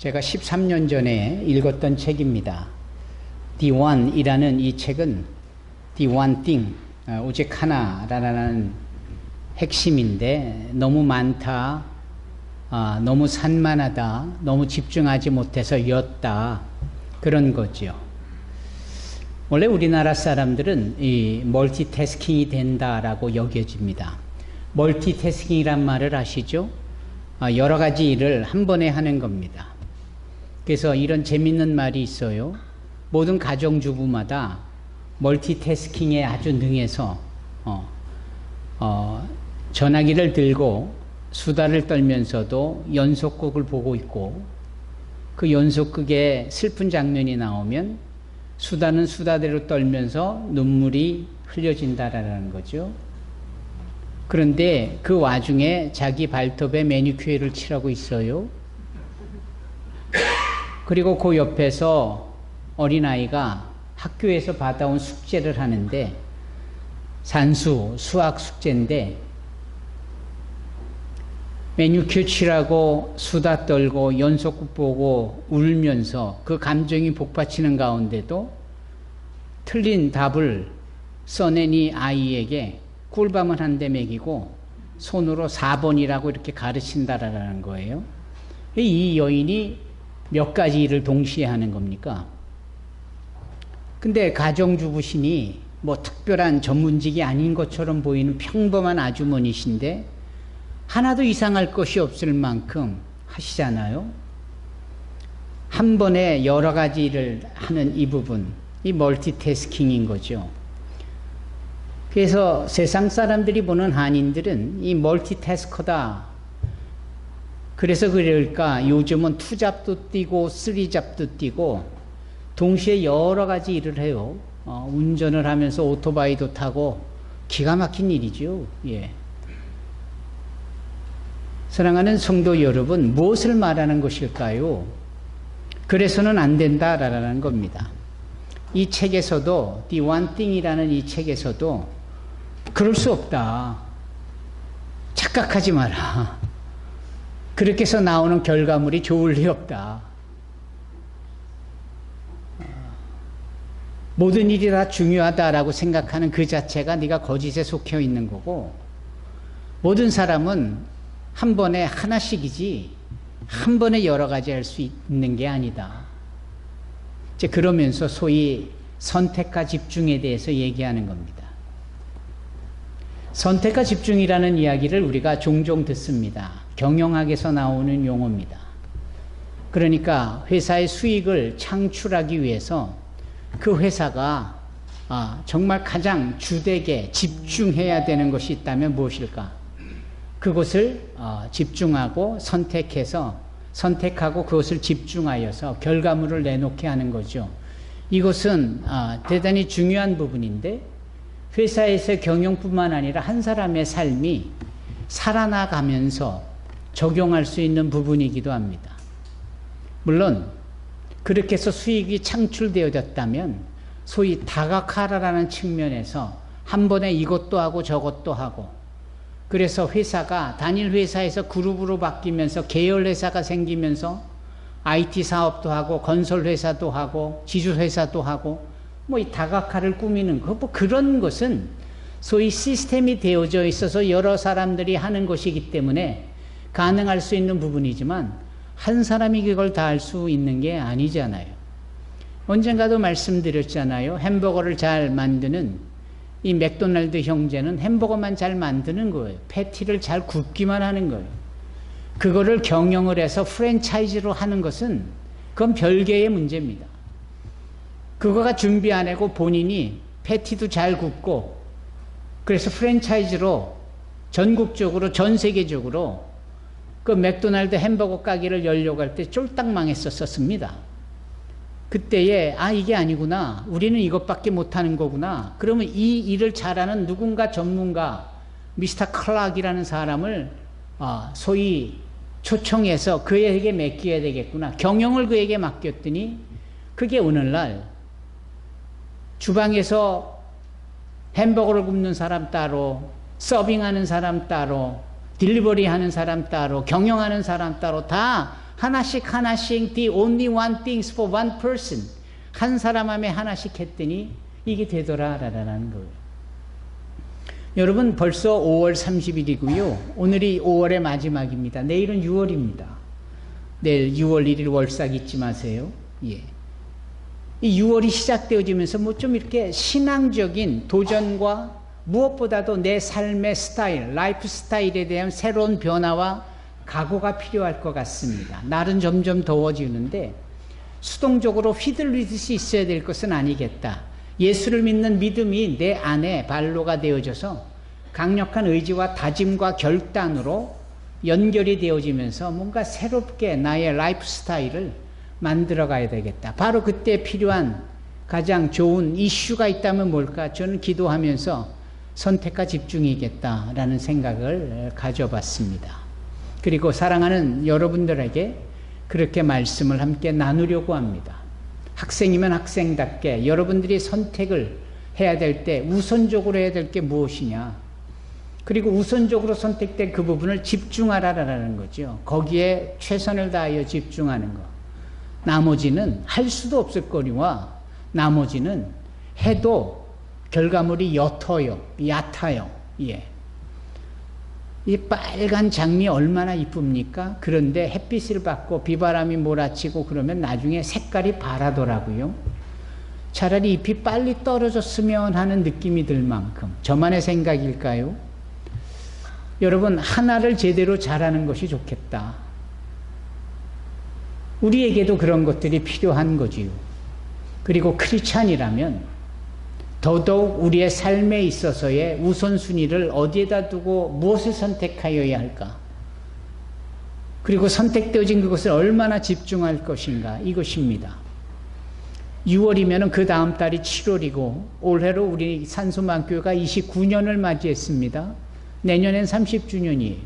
제가 13년 전에 읽었던 책입니다. The One이라는 이 책은 The One Thing, 오직 하나라는 핵심인데 너무 많다, 너무 산만하다, 너무 집중하지 못해서 였다, 그런 거죠. 원래 우리나라 사람들은 이 멀티태스킹이 된다라고 여겨집니다. 멀티태스킹이란 말을 아시죠? 여러 가지 일을 한 번에 하는 겁니다. 그래서 이런 재밌는 말이 있어요. 모든 가정주부마다 멀티태스킹에 아주 능해서 전화기를 들고 수다를 떨면서도 연속극을 보고 있고, 그 연속극에 슬픈 장면이 나오면 수다는 수다대로 떨면서 눈물이 흘려진다라는 거죠. 그런데 그 와중에 자기 발톱에 매니큐어를 칠하고 있어요. 그리고 그 옆에서 어린아이가 학교에서 받아온 숙제를 하는데, 산수, 수학 숙제인데 매니큐어 칠하고 수다 떨고 연속극 보고 울면서 그 감정이 복받치는 가운데도 틀린 답을 써낸 이 아이에게 꿀밤을 한 대 먹이고 손으로 4번이라고 이렇게 가르친다라는 거예요. 이 여인이 몇 가지 일을 동시에 하는 겁니까? 근데 가정주부시니 뭐 특별한 전문직이 아닌 것처럼 보이는 평범한 아주머니신데 하나도 이상할 것이 없을 만큼 하시잖아요. 한 번에 여러 가지 일을 하는 이 부분, 이 멀티태스킹인 거죠. 그래서 세상 사람들이 보는 한인들은 이 멀티태스커다. 그래서 그럴까 요즘은 투잡도 뛰고 쓰리잡도 뛰고 동시에 여러 가지 일을 해요. 운전을 하면서 오토바이도 타고 기가 막힌 일이죠. 예. 사랑하는 성도 여러분, 무엇을 말하는 것일까요? 그래서는 안 된다라는 겁니다. 이 책에서도 The One Thing이라는 이 책에서도 그럴 수 없다. 착각하지 마라. 그렇게 해서 나오는 결과물이 좋을 리 없다. 모든 일이 다 중요하다라고 생각하는 그 자체가 네가 거짓에 속해 있는 거고, 모든 사람은 한 번에 하나씩이지 한 번에 여러 가지 할 수 있는 게 아니다. 이제 그러면서 소위 선택과 집중에 대해서 얘기하는 겁니다. 선택과 집중이라는 이야기를 우리가 종종 듣습니다. 경영학에서 나오는 용어입니다. 그러니까 회사의 수익을 창출하기 위해서 그 회사가 정말 가장 주되게 집중해야 되는 것이 있다면 무엇일까? 그것을 집중하고 선택하고 그것을 집중하여서 결과물을 내놓게 하는 거죠. 이것은 대단히 중요한 부분인데, 회사에서의 경영뿐만 아니라 한 사람의 삶이 살아나가면서 적용할 수 있는 부분이기도 합니다. 물론 그렇게 해서 수익이 창출되어졌다면 소위 다각화라는 측면에서 한 번에 이것도 하고 저것도 하고, 그래서 회사가 단일 회사에서 그룹으로 바뀌면서 계열 회사가 생기면서 IT 사업도 하고 건설 회사도 하고 지주 회사도 하고 뭐 이 다각화를 꾸미는 거, 뭐 그런 것은 소위 시스템이 되어져 있어서 여러 사람들이 하는 것이기 때문에 가능할 수 있는 부분이지만 한 사람이 그걸 다 할 수 있는 게 아니잖아요. 언젠가도 말씀드렸잖아요. 햄버거를 잘 만드는 이 맥도날드 형제는 햄버거만 잘 만드는 거예요. 패티를 잘 굽기만 하는 거예요. 그거를 경영을 해서 프랜차이즈로 하는 것은 그건 별개의 문제입니다. 그거가 준비 안 하고 본인이 패티도 잘 굽고 그래서 프랜차이즈로 전국적으로 전 세계적으로 그 맥도날드 햄버거 가게를 열려고 할 때 쫄딱 망했었습니다. 그때에 이게 아니구나, 우리는 이것밖에 못하는 거구나, 그러면 이 일을 잘하는 누군가 전문가 미스터 클락이라는 사람을 소위 초청해서 그에게 맡겨야 되겠구나, 경영을 그에게 맡겼더니 그게 오늘날 주방에서 햄버거를 굽는 사람 따로, 서빙하는 사람 따로, 딜리버리 하는 사람 따로, 경영하는 사람 따로 다 하나씩 하나씩 the only one things for one person. 한 사람함에 하나씩 했더니 이게 되더라라는 거예요. 여러분 벌써 5월 30일이고요. 오늘이 5월의 마지막입니다. 내일은 6월입니다. 내일 6월 1일 월삭 잊지 마세요. 예. 이 6월이 시작되어지면서 뭐 좀 이렇게 신앙적인 도전과 무엇보다도 내 삶의 스타일, 라이프 스타일에 대한 새로운 변화와 각오가 필요할 것 같습니다. 날은 점점 더워지는데 수동적으로 휘둘리듯이 있어야 될 것은 아니겠다. 예수를 믿는 믿음이 내 안에 발로가 되어져서 강력한 의지와 다짐과 결단으로 연결이 되어지면서 뭔가 새롭게 나의 라이프 스타일을 만들어 가야 되겠다. 바로 그때 필요한 가장 좋은 이슈가 있다면 뭘까? 저는 기도하면서 선택과 집중이겠다라는 생각을 가져봤습니다. 그리고 사랑하는 여러분들에게 그렇게 말씀을 함께 나누려고 합니다. 학생이면 학생답게 여러분들이 선택을 해야 될 때 우선적으로 해야 될 게 무엇이냐. 그리고 우선적으로 선택된 그 부분을 집중하라라는 거죠. 거기에 최선을 다하여 집중하는 것. 나머지는 할 수도 없을 거니와 나머지는 해도 결과물이 얕아요. 예. 이 빨간 장미 얼마나 이쁩니까? 그런데 햇빛을 받고 비바람이 몰아치고 그러면 나중에 색깔이 바라더라고요. 차라리 잎이 빨리 떨어졌으면 하는 느낌이 들 만큼. 저만의 생각일까요? 여러분, 하나를 제대로 잘하는 것이 좋겠다. 우리에게도 그런 것들이 필요한 거지요. 그리고 크리스찬이라면 더더욱 우리의 삶에 있어서의 우선순위를 어디에다 두고 무엇을 선택하여야 할까? 그리고 선택되어진 그것을 얼마나 집중할 것인가? 이것입니다. 6월이면 그 다음 달이 7월이고 올해로 우리 산소만교회가 29년을 맞이했습니다. 내년엔 30주년이에요.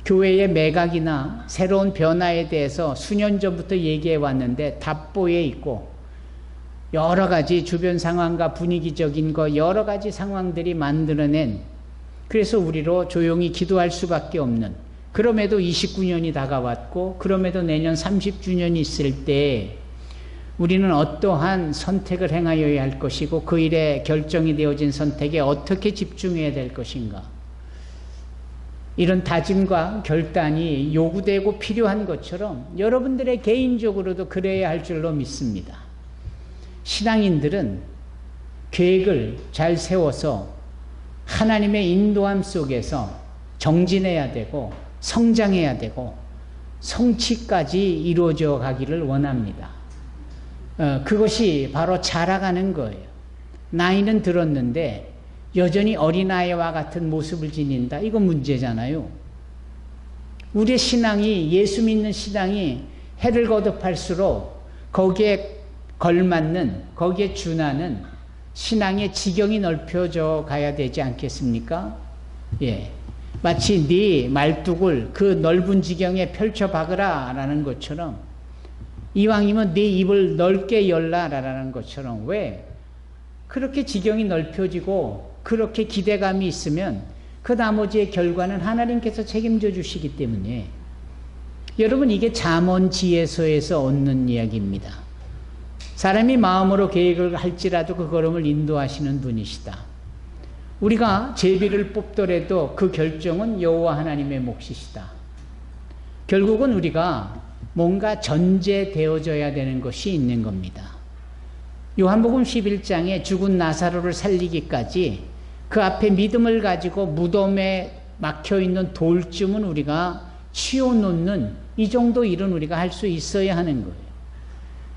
교회의 매각이나 새로운 변화에 대해서 수년 전부터 얘기해 왔는데 답보에 있고 여러 가지 주변 상황과 분위기적인 거 여러 가지 상황들이 만들어낸, 그래서 우리로 조용히 기도할 수밖에 없는, 그럼에도 29년이 다가왔고 그럼에도 내년 30주년이 있을 때 우리는 어떠한 선택을 행하여야 할 것이고 그 일에 결정이 되어진 선택에 어떻게 집중해야 될 것인가. 이런 다짐과 결단이 요구되고 필요한 것처럼 여러분들의 개인적으로도 그래야 할 줄로 믿습니다. 신앙인들은 계획을 잘 세워서 하나님의 인도함 속에서 정진해야 되고 성장해야 되고 성취까지 이루어져 가기를 원합니다. 그것이 바로 자라가는 거예요. 나이는 들었는데 여전히 어린아이와 같은 모습을 지닌다. 이건 문제잖아요. 우리의 신앙이, 예수 믿는 신앙이 해를 거듭할수록 거기에 걸맞는, 거기에 준하는 신앙의 지경이 넓혀져 가야 되지 않겠습니까? 예. 마치 네 말뚝을 그 넓은 지경에 펼쳐 박으라 라는 것처럼, 이왕이면 네 입을 넓게 열라 라는 것처럼. 왜? 그렇게 지경이 넓혀지고 그렇게 기대감이 있으면 그 나머지의 결과는 하나님께서 책임져 주시기 때문에. 여러분, 이게 잠언 지혜서에서 얻는 이야기입니다. 사람이 마음으로 계획을 할지라도 그 걸음을 인도하시는 분이시다. 우리가 제비를 뽑더라도 그 결정은 여호와 하나님의 몫이시다. 결국은 우리가 뭔가 전제되어져야 되는 것이 있는 겁니다. 요한복음 11장에 죽은 나사로를 살리기까지 그 앞에 믿음을 가지고 무덤에 막혀있는 돌쯤은 우리가 치워놓는 이 정도 일은 우리가 할 수 있어야 하는 거예요.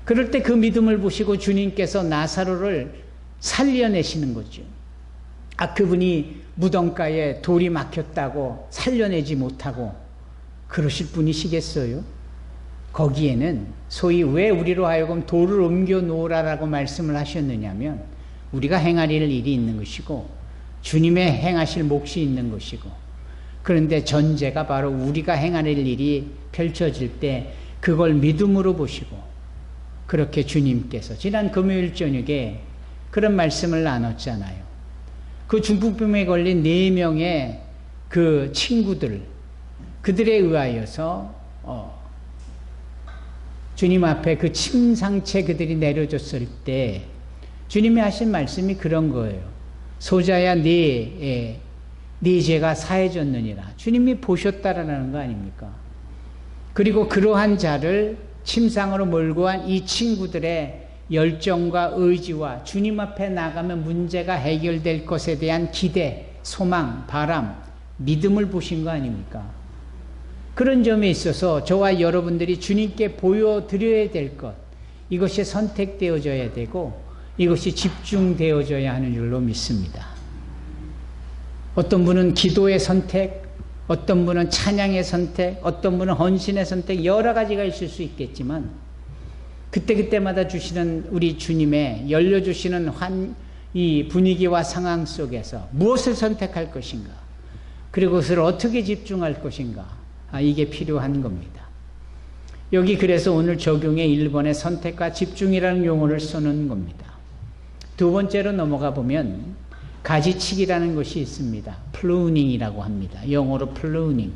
그럴 때 그 믿음을 보시고 주님께서 나사로를 살려내시는 거죠. 그분이 무덤가에 돌이 막혔다고 살려내지 못하고 그러실 분이시겠어요? 거기에는 소위 왜 우리로 하여금 돌을 옮겨 놓으라라고 말씀을 하셨느냐면 우리가 행할 일이 있는 것이고 주님의 행하실 몫이 있는 것이고, 그런데 전제가 바로 우리가 행할 일이 펼쳐질 때 그걸 믿음으로 보시고, 그렇게 주님께서 지난 금요일 저녁에 그런 말씀을 나눴잖아요. 그 중풍병에 걸린 4명의 그 친구들, 그들에 의하여서 주님 앞에 그 침상채 그들이 내려줬을 때 주님이 하신 말씀이 그런 거예요. 소자야 네 죄가 사해졌느니라. 주님이 보셨다라는 거 아닙니까? 그리고 그러한 자를 침상으로 몰고 간 이 친구들의 열정과 의지와 주님 앞에 나가면 문제가 해결될 것에 대한 기대, 소망, 바람, 믿음을 보신 거 아닙니까? 그런 점에 있어서 저와 여러분들이 주님께 보여드려야 될 것, 이것이 선택되어져야 되고 이것이 집중되어져야 하는 줄로 믿습니다. 어떤 분은 기도의 선택, 어떤 분은 찬양의 선택, 어떤 분은 헌신의 선택, 여러 가지가 있을 수 있겠지만 그때그때마다 주시는 우리 주님의 열려주시는 이 분위기와 상황 속에서 무엇을 선택할 것인가, 그리고 그것을 어떻게 집중할 것인가, 이게 필요한 겁니다. 여기 그래서 오늘 적용의 1번의 선택과 집중이라는 용어를 쓰는 겁니다. 두 번째로 넘어가 보면 가지치기라는 것이 있습니다. pruning이라고 합니다. 영어로 pruning,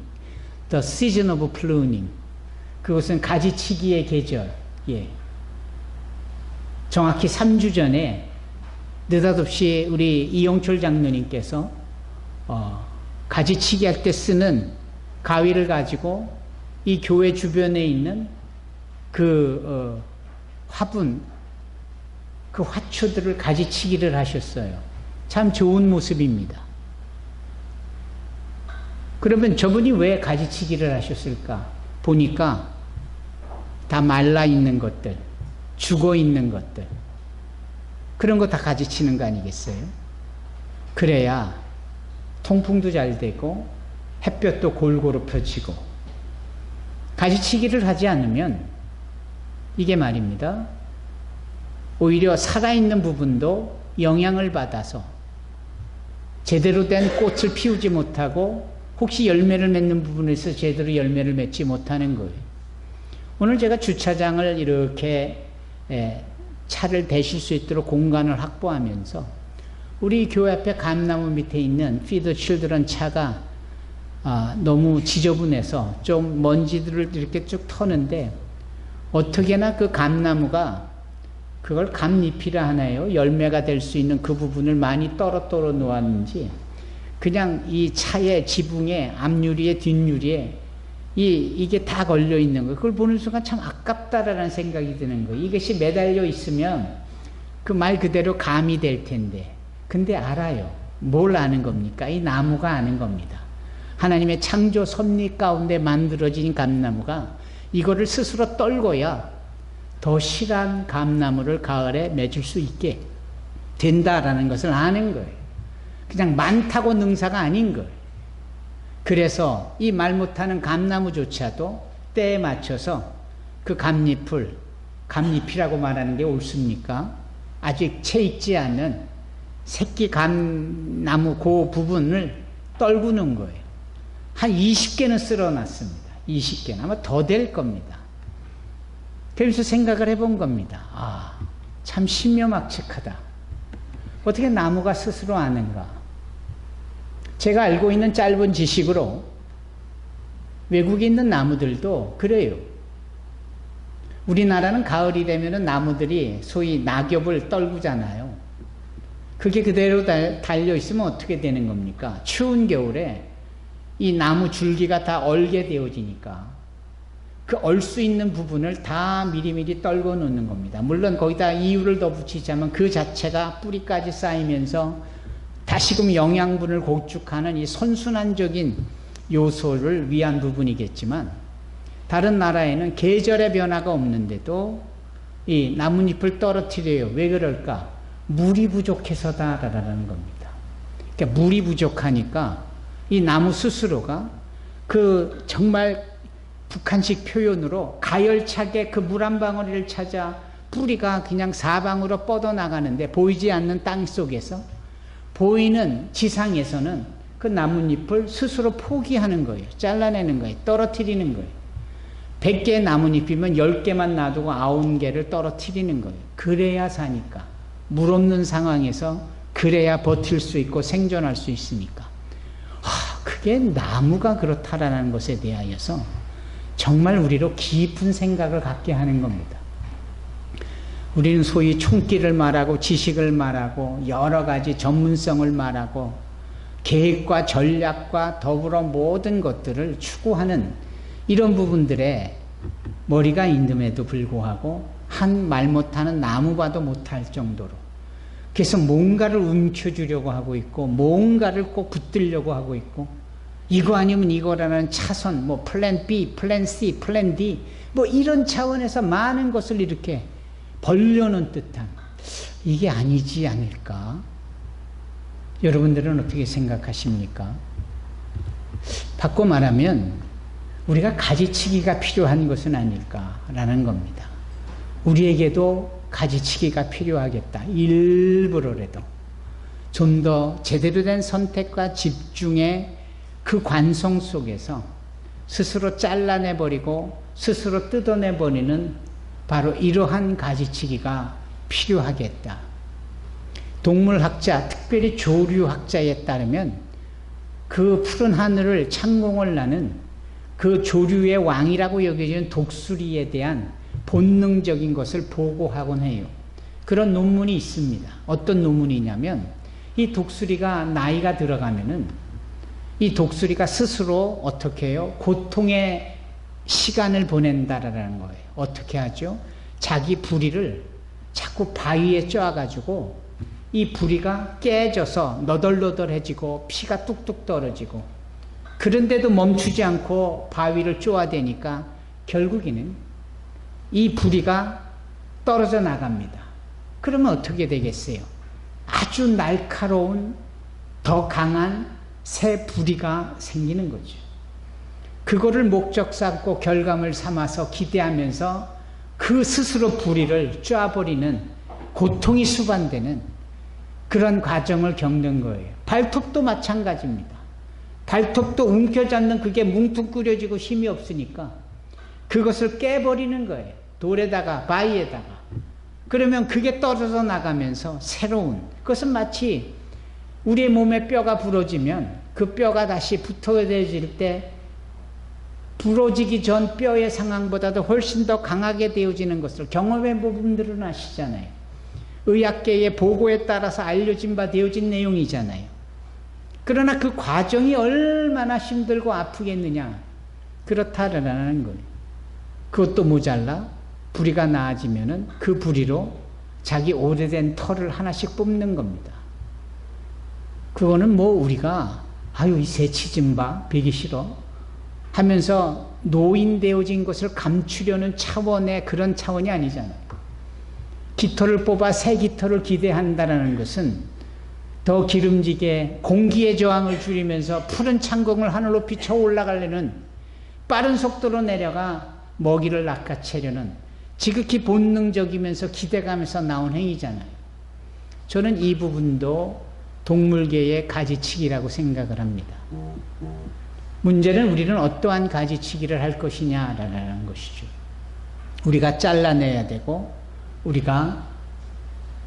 the season of pruning. 그것은 가지치기의 계절. 예. 정확히 3주 전에 느닷없이 우리 이용철 장로님께서 가지치기 할 때 쓰는 가위를 가지고 이 교회 주변에 있는 그 화분, 그 화초들을 가지치기를 하셨어요. 참 좋은 모습입니다. 그러면 저분이 왜 가지치기를 하셨을까? 보니까 다 말라 있는 것들, 죽어 있는 것들, 그런 거 다 가지치는 거 아니겠어요? 그래야 통풍도 잘 되고 햇볕도 골고루 펴지고. 가지치기를 하지 않으면 이게 말입니다, 오히려 살아있는 부분도 영향을 받아서 제대로 된 꽃을 피우지 못하고 혹시 열매를 맺는 부분에서 제대로 열매를 맺지 못하는 거예요. 오늘 제가 주차장을 이렇게 차를 대실 수 있도록 공간을 확보하면서 우리 교회 앞에 감나무 밑에 있는 Feed the Children 차가 너무 지저분해서 좀 먼지들을 이렇게 쭉 터는데 어떻게나 그 감나무가 그걸 감잎이라 하나요? 열매가 될 수 있는 그 부분을 많이 떨어 놓았는지 그냥 이 차의 지붕에 앞유리에 뒷유리에 이게 다 걸려 있는 거예요. 그걸 보는 순간 참 아깝다라는 생각이 드는 거예요. 이것이 매달려 있으면 그 말 그대로 감이 될 텐데, 근데 알아요. 뭘 아는 겁니까? 이 나무가 아는 겁니다. 하나님의 창조 섭리 가운데 만들어진 감나무가 이거를 스스로 떨궈야 더 실한 감나무를 가을에 맺을 수 있게 된다라는 것을 아는 거예요. 그냥 많다고 능사가 아닌 거예요. 그래서 이 말 못하는 감나무조차도 때에 맞춰서 그 감잎이라고 말하는 게 옳습니까? 아직 채 익지 않은 새끼 감나무 그 부분을 떨구는 거예요. 한 20개는 쓸어놨습니다. 20개는 아마 더 될 겁니다. 그래서 생각을 해본 겁니다. 참 신묘막측하다. 어떻게 나무가 스스로 아는가? 제가 알고 있는 짧은 지식으로 외국에 있는 나무들도 그래요. 우리나라는 가을이 되면 나무들이 소위 낙엽을 떨구잖아요. 그게 그대로 달려있으면 어떻게 되는 겁니까? 추운 겨울에 이 나무 줄기가 다 얼게 되어지니까 그 얼 수 있는 부분을 다 미리미리 떨궈 놓는 겁니다. 물론 거기다 이유를 더 붙이자면 그 자체가 뿌리까지 쌓이면서 다시금 영양분을 공축하는 이 선순환적인 요소를 위한 부분이겠지만, 다른 나라에는 계절의 변화가 없는데도 이 나뭇잎을 떨어뜨려요. 왜 그럴까? 물이 부족해서다라는 겁니다. 그러니까 물이 부족하니까 이 나무 스스로가 그 정말 북한식 표현으로 가열차게 그 물 한 방울을 찾아 뿌리가 그냥 사방으로 뻗어나가는데 보이지 않는 땅 속에서, 보이는 지상에서는 그 나뭇잎을 스스로 포기하는 거예요. 잘라내는 거예요. 떨어뜨리는 거예요. 100개의 나뭇잎이면 10개만 놔두고 90개를 떨어뜨리는 거예요. 그래야 사니까. 물 없는 상황에서 그래야 버틸 수 있고 생존할 수 있으니까. 그게 나무가 그렇다라는 것에 대하여서 정말 우리로 깊은 생각을 갖게 하는 겁니다. 우리는 소위 총기를 말하고 지식을 말하고 여러 가지 전문성을 말하고 계획과 전략과 더불어 모든 것들을 추구하는 이런 부분들에 머리가 있음에도 불구하고 한 말 못하는 나무 봐도 못할 정도로 그래서 뭔가를 움켜주려고 하고 있고 뭔가를 꼭 붙들려고 하고 있고 이거 아니면 이거라는 차선 뭐 플랜 B, 플랜 C, 플랜 D 뭐 이런 차원에서 많은 것을 이렇게 벌려놓은 듯한 이게 아니지 않을까? 여러분들은 어떻게 생각하십니까? 바꿔 말하면 우리가 가지치기가 필요한 것은 아닐까라는 겁니다. 우리에게도 가지치기가 필요하겠다. 일부러라도 좀 더 제대로 된 선택과 집중의 그 관성 속에서 스스로 잘라내버리고 스스로 뜯어내버리는 바로 이러한 가지치기가 필요하겠다. 동물학자, 특별히 조류학자에 따르면 그 푸른 하늘을 창공을 나는 그 조류의 왕이라고 여겨지는 독수리에 대한 본능적인 것을 보고하곤 해요. 그런 논문이 있습니다. 어떤 논문이냐면 이 독수리가 나이가 들어가면은 이 독수리가 스스로 어떻게 해요? 고통의 시간을 보낸다라는 거예요. 어떻게 하죠? 자기 부리를 자꾸 바위에 쪄가지고 이 부리가 깨져서 너덜너덜해지고 피가 뚝뚝 떨어지고 그런데도 멈추지 않고 바위를 쪼아대니까 결국에는 이 부리가 떨어져 나갑니다. 그러면 어떻게 되겠어요? 아주 날카로운 더 강한 새 부리가 생기는 거죠. 그거를 목적 삼고 결과물 삼아서 기대하면서 그 스스로 부리를 쪄버리는 고통이 수반되는 그런 과정을 겪는 거예요. 발톱도 마찬가지입니다. 발톱도 움켜잡는 그게 뭉뚱그려지고 힘이 없으니까 그것을 깨버리는 거예요. 돌에다가 바위에다가. 그러면 그게 떨어져 나가면서 새로운 그것은 마치 우리의 몸에 뼈가 부러지면 그 뼈가 다시 붙어질 때 부러지기 전 뼈의 상황보다도 훨씬 더 강하게 되어지는 것을 경험해 본 분들은 아시잖아요. 의학계의 보고에 따라서 알려진 바 되어진 내용이잖아요. 그러나 그 과정이 얼마나 힘들고 아프겠느냐 그렇다라는 거예요. 그것도 모자라 부리가 나아지면은 그 부리로 자기 오래된 털을 하나씩 뽑는 겁니다. 그거는 뭐 우리가 아유 이 새치 좀 봐 베기 싫어 하면서 노인되어진 것을 감추려는 차원의 그런 차원이 아니잖아요. 깃털을 뽑아 새 깃털을 기대한다는 것은 더 기름지게 공기의 저항을 줄이면서 푸른 창공을 하늘 높이 쳐 올라가려는 빠른 속도로 내려가 먹이를 낚아채려는 지극히 본능적이면서 기대감에서 나온 행위잖아요. 저는 이 부분도 동물계의 가지치기라고 생각을 합니다. 문제는 우리는 어떠한 가지치기를 할 것이냐라는 것이죠. 우리가 잘라내야 되고 우리가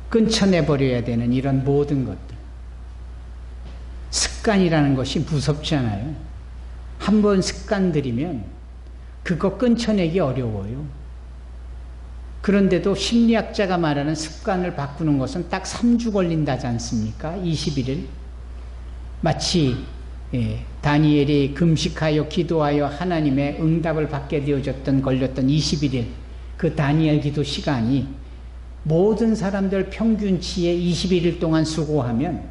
끊쳐내버려야 되는 이런 모든 것들. 습관이라는 것이 무섭잖아요. 한번 습관 들이면 그거 끊쳐내기 어려워요. 그런데도 심리학자가 말하는 습관을 바꾸는 것은 딱 3주 걸린다지 않습니까? 21일. 마치 다니엘이 금식하여 기도하여 하나님의 응답을 받게 되어졌던 걸렸던 21일 그 다니엘 기도 시간이 모든 사람들 평균치에 21일 동안 수고하면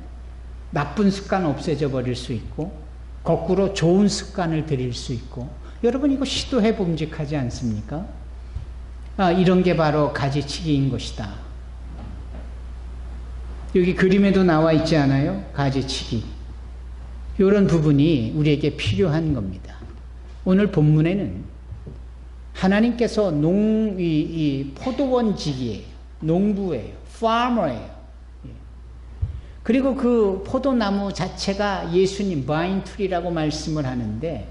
나쁜 습관 없애져 버릴 수 있고 거꾸로 좋은 습관을 들일 수 있고 여러분 이거 시도해 봄직하지 않습니까? 이런 게 바로 가지치기인 것이다. 여기 그림에도 나와 있지 않아요? 가지치기. 이런 부분이 우리에게 필요한 겁니다. 오늘 본문에는 하나님께서 이 포도원지기예요. 농부예요. farmer예요. 그리고 그 포도나무 자체가 예수님 바인트리라고 말씀을 하는데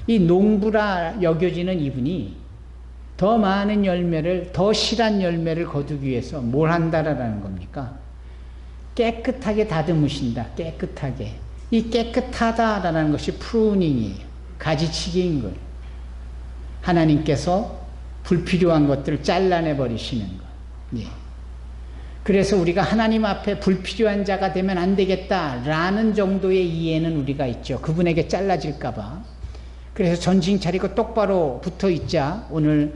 이 농부라 여겨지는 이분이 더 많은 열매를 더 실한 열매를 거두기 위해서 뭘 한다라는 겁니까? 깨끗하게 다듬으신다. 깨끗하게. 이 깨끗하다라는 것이 프루닝이에요. 가지치기인 거예요. 하나님께서 불필요한 것들을 잘라내 버리시는 것. 예. 그래서 우리가 하나님 앞에 불필요한 자가 되면 안 되겠다라는 정도의 이해는 우리가 있죠. 그분에게 잘라질까 봐. 그래서 전신 차리고 똑바로 붙어 있자. 오늘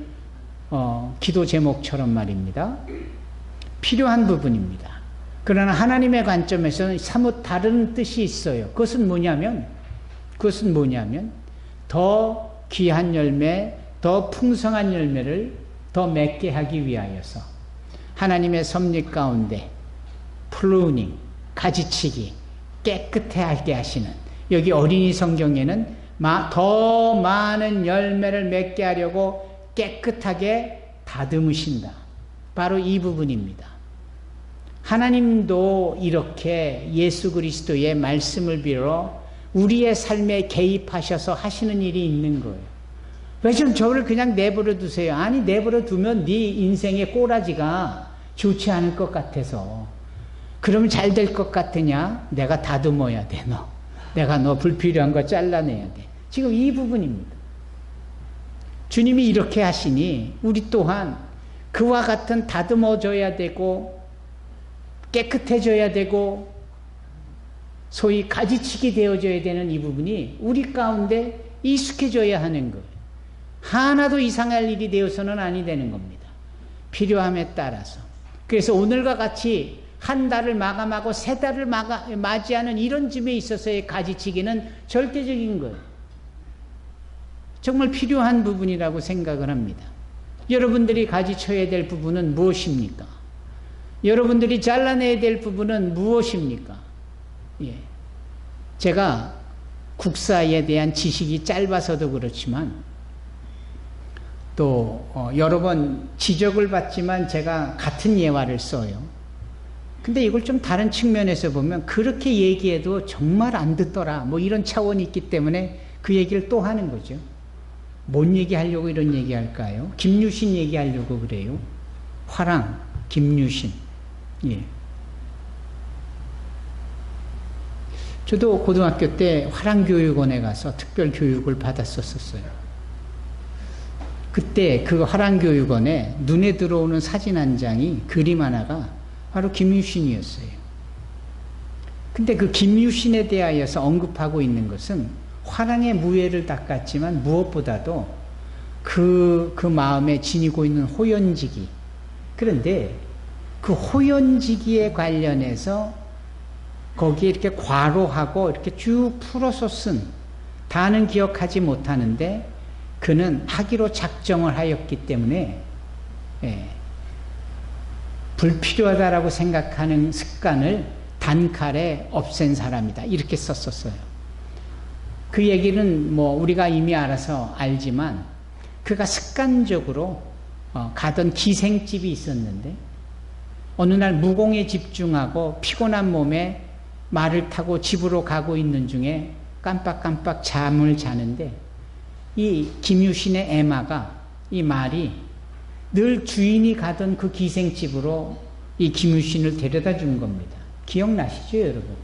기도 제목처럼 말입니다. 필요한 부분입니다. 그러나 하나님의 관점에서는 사뭇 다른 뜻이 있어요. 그것은 뭐냐면 더 귀한 열매, 더 풍성한 열매를 더 맺게 하기 위하여서 하나님의 섭리 가운데 프루닝, 가지치기, 깨끗하게 하시는, 여기 어린이 성경에는 더 많은 열매를 맺게 하려고 깨끗하게 다듬으신다. 바로 이 부분입니다. 하나님도 이렇게 예수 그리스도의 말씀을 빌어 우리의 삶에 개입하셔서 하시는 일이 있는 거예요. 왜 좀 저를 그냥 내버려 두세요? 아니, 내버려 두면 네 인생의 꼬라지가 좋지 않을 것 같아서. 그러면 잘 될 것 같으냐? 내가 다듬어야 돼, 너. 내가 너 불필요한 거 잘라내야 돼. 지금 이 부분입니다. 주님이 이렇게 하시니 우리 또한 그와 같은 다듬어져야 되고 깨끗해져야 되고 소위 가지치기 되어져야 되는 이 부분이 우리 가운데 익숙해져야 하는 거예요. 하나도 이상할 일이 되어서는 아니 되는 겁니다. 필요함에 따라서. 그래서 오늘과 같이 한 달을 마감하고 새 달을 맞이하는 이런 쯤에 있어서의 가지치기는 절대적인 거예요. 정말 필요한 부분이라고 생각을 합니다. 여러분들이 가지쳐야 될 부분은 무엇입니까? 여러분들이 잘라내야 될 부분은 무엇입니까? 예. 제가 국사에 대한 지식이 짧아서도 그렇지만 또 여러 번 지적을 받지만 제가 같은 예화를 써요. 근데 이걸 좀 다른 측면에서 보면 그렇게 얘기해도 정말 안 듣더라. 뭐 이런 차원이 있기 때문에 그 얘기를 또 하는 거죠. 뭔 얘기하려고 이런 얘기할까요? 김유신 얘기하려고 그래요. 화랑, 김유신. 예. 저도 고등학교 때 화랑교육원에 가서 특별 교육을 받았었어요. 그때 그 화랑교육원에 눈에 들어오는 사진 한 장이, 그림 하나가 바로 김유신이었어요. 근데 그 김유신에 대하여서 언급하고 있는 것은 화랑의 무예를 닦았지만 무엇보다도 그 마음에 지니고 있는 호연지기. 그런데 그 호연지기에 관련해서 거기에 이렇게 괄호하고 이렇게 쭉 풀어서 쓴, 다는 기억하지 못하는데 그는 하기로 작정을 하였기 때문에 불필요하다라고 생각하는 습관을 단칼에 없앤 사람이다. 이렇게 썼었어요. 그 얘기는 뭐 우리가 이미 알아서 알지만 그가 습관적으로 가던 기생집이 있었는데 어느 날 무공에 집중하고 피곤한 몸에 말을 타고 집으로 가고 있는 중에 깜빡깜빡 잠을 자는데 이 김유신의 애마가, 이 말이 늘 주인이 가던 그 기생집으로 이 김유신을 데려다 준 겁니다. 기억나시죠, 여러분?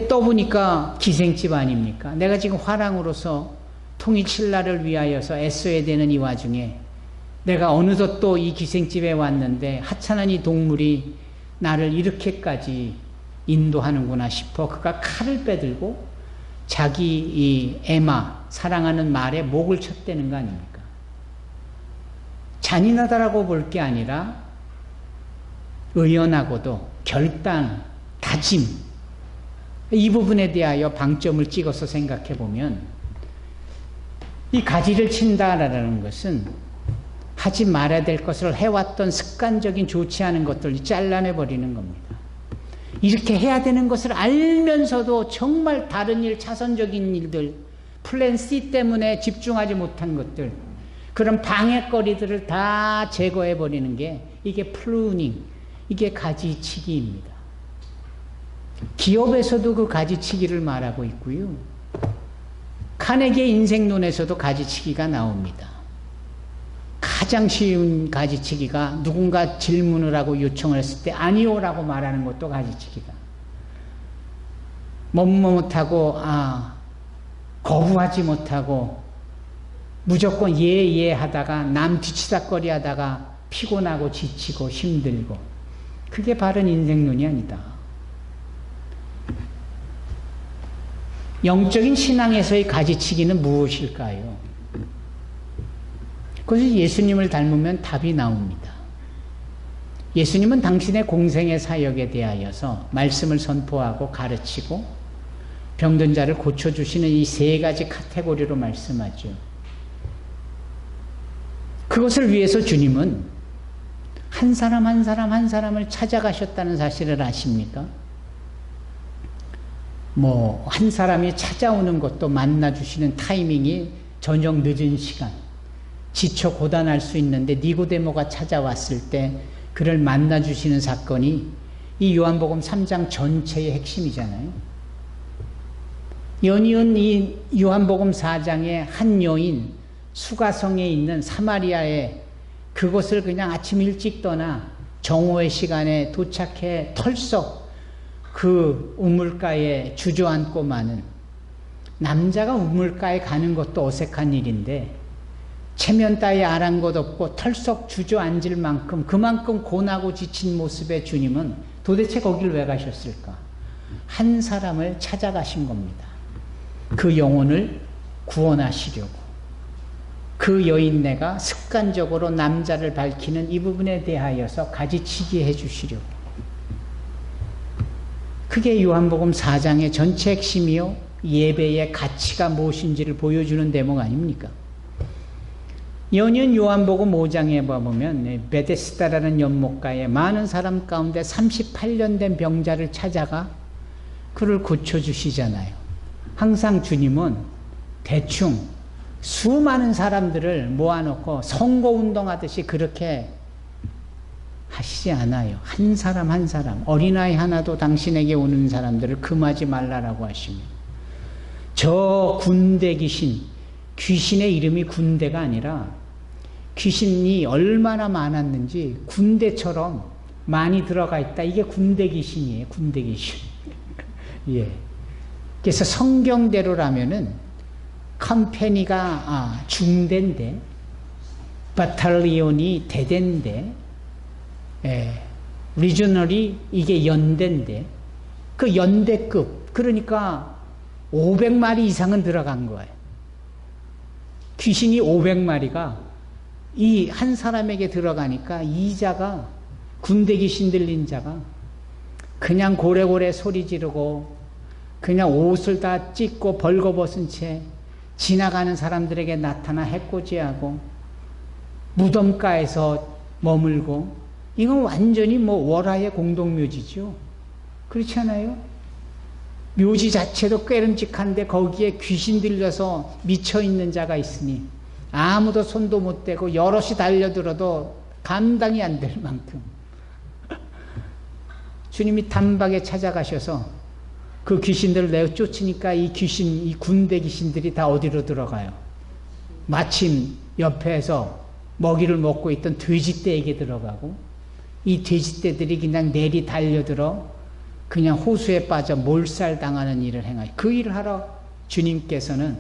떠보니까 기생집 아닙니까? 내가 지금 화랑으로서 통일신라를 위하여서 애써야 되는 이 와중에 내가 어느덧 또 이 기생집에 왔는데 하찮은 이 동물이 나를 이렇게까지 인도하는구나 싶어 그가 칼을 빼들고 자기 이 애마, 사랑하는 말에 목을 쳤다는 거 아닙니까? 잔인하다라고 볼 게 아니라 의연하고도 결단, 다짐, 이 부분에 대하여 방점을 찍어서 생각해 보면 이 가지를 친다라는 것은 하지 말아야 될 것을 해왔던 습관적인 좋지 않은 것들을 잘라내버리는 겁니다. 이렇게 해야 되는 것을 알면서도 정말 다른 일, 차선적인 일들, 플랜 C 때문에 집중하지 못한 것들, 그런 방해거리들을 다 제거해버리는 게 이게 프루닝, 이게 가지치기입니다. 기업에서도 그 가지치기를 말하고 있고요. 카네기의 인생론에서도 가지치기가 나옵니다. 가장 쉬운 가지치기가 누군가 질문을 하고 요청을 했을 때 아니요라고 말하는 것도 가지치기가. 못하고 거부하지 못하고 무조건 예 하다가 남 뒤치다거리 하다가 피곤하고 지치고 힘들고, 그게 바른 인생론이 아니다. 영적인 신앙에서의 가지치기는 무엇일까요? 그것이 예수님을 닮으면 답이 나옵니다. 예수님은 당신의 공생의 사역에 대하여서 말씀을 선포하고 가르치고 병든 자를 고쳐주시는 이 세 가지 카테고리로 말씀하죠. 그것을 위해서 주님은 한 사람 한 사람 한 사람을 찾아가셨다는 사실을 아십니까? 한 사람이 찾아오는 것도 만나주시는 타이밍이 저녁 늦은 시간, 지쳐 고단할 수 있는데 니고데모가 찾아왔을 때 그를 만나주시는 사건이 이 요한복음 3장 전체의 핵심이잖아요. 연이은 이 요한복음 4장의 한 여인, 수가성에 있는 사마리아에 그곳을 그냥 아침 일찍 떠나 정오의 시간에 도착해 털썩 그 우물가에 주저앉고 마는, 남자가 우물가에 가는 것도 어색한 일인데 체면 따위 아랑곳 없고 털썩 주저앉을 만큼 그만큼 고나고 지친 모습의 주님은 도대체 거길 왜 가셨을까? 한 사람을 찾아가신 겁니다. 그 영혼을 구원하시려고. 그 여인네가 습관적으로 남자를 밝히는 이 부분에 대하여서 가지치기 해주시려고. 그게 요한복음 4장의 전체 핵심이요, 예배의 가치가 무엇인지를 보여주는 대목 아닙니까? 연이은 요한복음 5장에 보면 베데스다라는 연못가에 많은 사람 가운데 38년 된 병자를 찾아가 그를 고쳐주시잖아요. 항상 주님은 대충 수많은 사람들을 모아놓고 선거운동하듯이 그렇게 하시지 않아요. 한 사람 한 사람, 어린아이 하나도 당신에게 오는 사람들을 금하지 말라라고 하시면, 저 군대 귀신, 귀신의 이름이 군대가 아니라 귀신이 얼마나 많았는지 군대처럼 많이 들어가 있다. 이게 군대 귀신이에요. 군대 귀신. 예. 그래서 성경대로라면은 컴퍼니가 중대인데, 바탈리온이 대대인데, 리저널이 이게 연대인데, 그 연대급, 그러니까 500마리 이상은 들어간 거예요. 귀신이 500마리가 이 한 사람에게 들어가니까 이 자가, 군대 귀신 들린 자가 그냥 고래고래 소리 지르고 그냥 옷을 다 찢고 벌거벗은 채 지나가는 사람들에게 나타나 해코지하고 무덤가에서 머물고, 이건 완전히 월화의 공동묘지죠. 그렇지 않아요? 묘지 자체도 꾀름직한데 거기에 귀신 들려서 미쳐있는 자가 있으니 아무도 손도 못 대고 여럿이 달려들어도 감당이 안 될 만큼 주님이 단박에 찾아가셔서 그 귀신들을 내어 쫓으니까 이 귀신, 이 군대 귀신들이 다 어디로 들어가요? 마침 옆에서 먹이를 먹고 있던 돼지떼에게 들어가고, 이 돼지떼들이 그냥 내리 달려들어 그냥 호수에 빠져 몰살당하는 일을 행하요. 그 일을 하러 주님께서는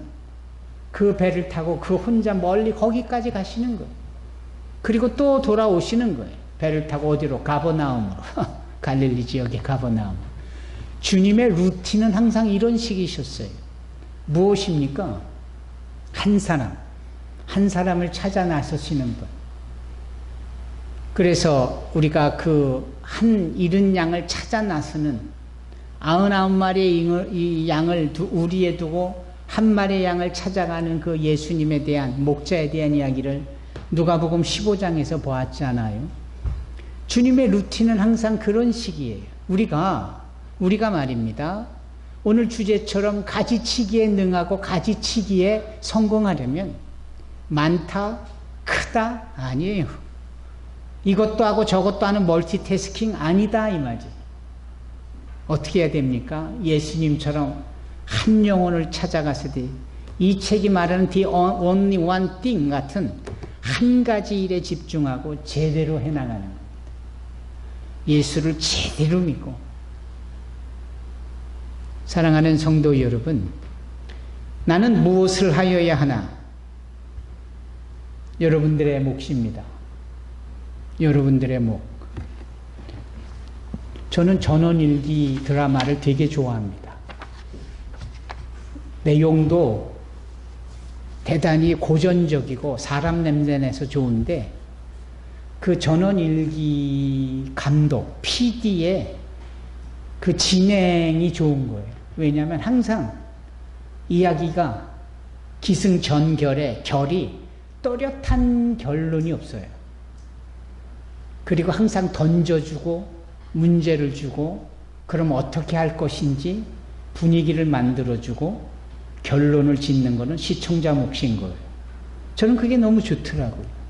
그 배를 타고 그 혼자 멀리 거기까지 가시는 거예요. 그리고 또 돌아오시는 거예요. 배를 타고 어디로? 가버나움으로. 갈릴리 지역의 가버나움. 주님의 루틴은 항상 이런 식이셨어요. 무엇입니까? 한 사람을 찾아 나서시는 분. 그래서 우리가 그 한 잃은 양을 찾아 나서는 99마리의 이 양을 우리에 두고 한 마리의 양을 찾아가는 그 예수님에 대한, 목자에 대한 이야기를 누가복음 15장에서 보았잖아요. 주님의 루틴은 항상 그런 식이에요. 우리가 말입니다, 오늘 주제처럼 가지치기에 능하고 가지치기에 성공하려면 많다, 크다 아니에요. 이것도 하고 저것도 하는 멀티태스킹 아니다 이 말이지. 어떻게 해야 됩니까? 예수님처럼 한 영혼을 찾아가서도 이 책이 말하는 the only one thing 같은 한 가지 일에 집중하고 제대로 해나가는 겁니다. 예수를 제대로 믿고. 사랑하는 성도 여러분, 나는 무엇을 하여야 하나? 여러분들의 몫입니다. 여러분들의 몫. 저는 전원일기 드라마를 되게 좋아합니다. 내용도 대단히 고전적이고 사람 냄새내서 좋은데 그 전원일기 감독, PD의 그 진행이 좋은 거예요. 왜냐하면 항상 이야기가 기승전결에 결이 또렷한 결론이 없어요. 그리고 항상 던져주고 문제를 주고 그럼 어떻게 할 것인지 분위기를 만들어주고 결론을 짓는 것은 시청자 몫인 거예요. 저는 그게 너무 좋더라고요.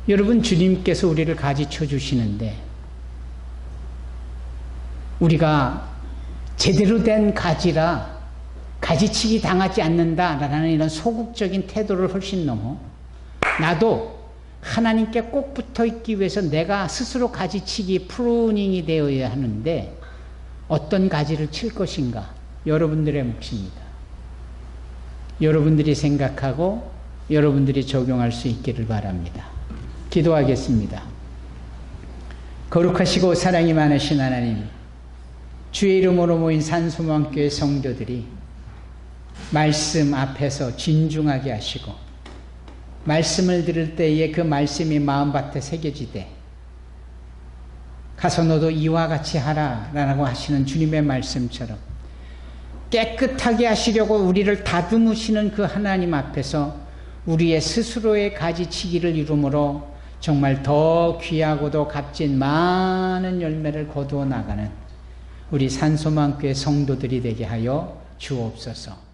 여러분, 주님께서 우리를 가지쳐 주시는데 우리가 제대로 된 가지라 가지치기 당하지 않는다라는 이런 소극적인 태도를 훨씬 넘어 나도 하나님께 꼭 붙어 있기 위해서 내가 스스로 가지치기 프루닝이 되어야 하는데 어떤 가지를 칠 것인가? 여러분들의 몫입니다. 여러분들이 생각하고 여러분들이 적용할 수 있기를 바랍니다. 기도하겠습니다. 거룩하시고 사랑이 많으신 하나님, 주의 이름으로 모인 산소망교회 성도들이 말씀 앞에서 진중하게 하시고 말씀을 들을 때에 그 말씀이 마음밭에 새겨지되 가서 너도 이와 같이 하라라고 하시는 주님의 말씀처럼 깨끗하게 하시려고 우리를 다듬으시는 그 하나님 앞에서 우리의 스스로의 가지치기를 이루므로 정말 더 귀하고도 값진 많은 열매를 거두어 나가는 우리 산소망교회 성도들이 되게 하여 주옵소서.